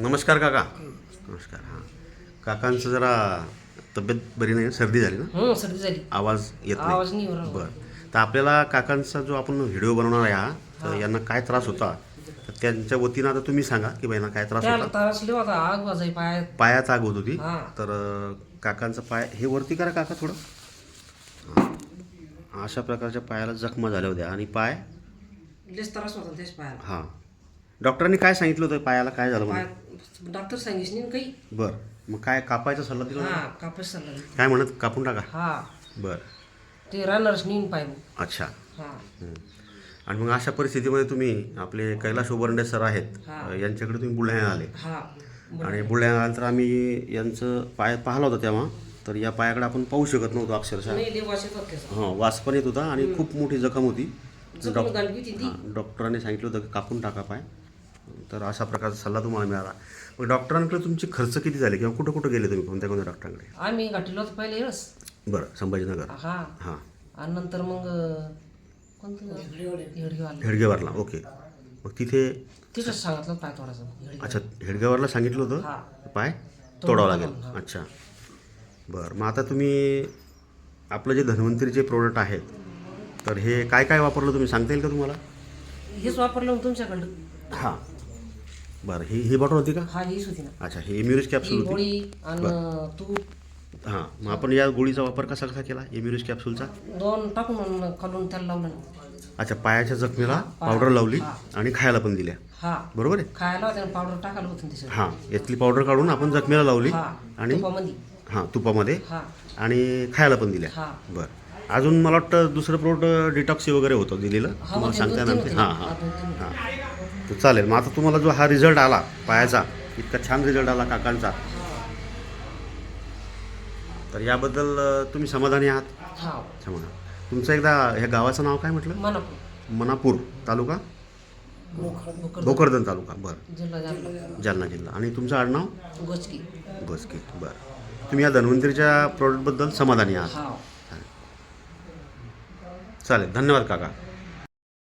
नमस्कार काका. नमस्कार. हां, काकांचं जरा तब्येत बरी नाही, सर्दी झाली ना, सर्दी झाली. आवाज येत आवाज नाही. नाही बरोबर. बरं, तर आपल्याला काकांचा जो आपण व्हिडिओ बनवणार आहे हा, तर यांना काय त्रास होता, तर त्यांच्या वतीनं आता तुम्ही सांगा की बाईंना काय त्रास त्याला होता. तारसले होता, आग वाजाय पायात. पायात आग होत होती. हां. तर काकांचा पाय हे वरती करा काका थोडं. हां. अशा प्रकारच्या पायाला जखमा झाल्या होत्या आणि पाय. लेस त्रास होता त्याच पायाला. हां, डॉक्टरांनी काय सांगितलं होतं पायाला काय झालं म्हणून? पायात डॉक्टर सांगितलं नाही काही. बरं, मग काय कापायचा सल्ला दिला होता? हा कापस चालला. काय म्हणत कापून टाका. हा बरं, ते रनर्स नेऊन पाय मग. अच्छा. हा आणि मग अशा परिस्थितीमध्ये तुम्ही आपले कैलास उबर्डे सर आहेत, हां. यांच्याकडे तुम्ही बुलढाण्याला आले. हा आणि बुलढाण्याला आल्यानंतर आम्ही यांचं पाय पाहिला होता तेव्हा. तर या पायाकडे आपण पाहू शकत नव्हतो अक्षरशः. नाही लय वास येत होता त्याचा. हां, वास पण येत होता आणि खूप मोठी जखम होती. जखम गांडली होती ती. हां, डॉक्टरांनी सांगितलं होतं की कापून टाका पाय. तर अशा प्रकारचा सल्ला तुम्हाला मिळाला. मग डॉक्टरांकडे तुमचे खर्च किती झाले किंवा कुठं कुठं गेले तुम्ही कोणत्या कोणत्या डॉक्टरांकडे? आम्ही गाठीलो होतो पहिले वेळेस. बरं, संभाजीनगर. हा हां, आणि नंतर मग कोणतं हेडगेवाला. हेडगेवारला. ओके. मग तिथे तिथंच सांगितलं पाय थोडासा. अच्छा, हेडगेवारला सांगितलं हां. होतं पाय तोडावं लागेल. हां. अच्छा, बरं. मग आता तुम्ही आपलं जे धन्वंतरीचे प्रोडक्ट आहेत, तर हे काय काय वापरलं तुम्ही सांगता येईल का तुम्हाला? हेच वापरलं मग तुमच्याकडं. हां, बरं. ही बॉटल होती का? हा हीच होती ना. अच्छा, ही इम्युरिज ही कॅप्सूल होती. गोळी आणि तूप हां, मग आपण या गोळीचा वापर कसा कसा केला इम्युरिज कॅप्सूलचा? दोन टाकून खालून त्याला लावलं. अच्छा, पायाच्या जखमेला पाय- पावडर लावली हां. आणि खायला पण दिल्या, हा बरोबर आहे? खायला त्यानं पावडर टाकायला होतं त्याच्यात. हां, यातली पावडर काढून आपण जखमेला लावली हा आणि तुपामध्ये. हां, तुपामध्ये हा आणि खायला पण दिल्या. हा बरं. अजून मला वाटतं दुसरं प्रोडक्ट डिटॉक्सी वगैरे होतं दिलेलं, हा तुम्हाला मग ते सांगता दोन येणार तीन नाही. होते. हां हां हा, दोन तीन होते. हां, तर चालेल. मग आता तुम्हाला जो हा रिझल्ट आला पायाचा, इतका छान रिझल्ट आला काकांचा, तर याबद्दल तुम्ही समाधानी आहात? हा समाधान. तुमचं एकदा ह्या गावाचं नाव काय म्हटलं? मनापूर मनापूर तालुका, भोकर भोकरदन तालुका. बरं, जिल्हा जालना. जालना जिल्हा. आणि तुमचं आडनाव? गोचकी. गोसके. बरं, तुम्ही या धन्वंतरीच्या प्रोडक्टबद्दल समाधानी आहात? हा चालेल. धन्यवाद काका.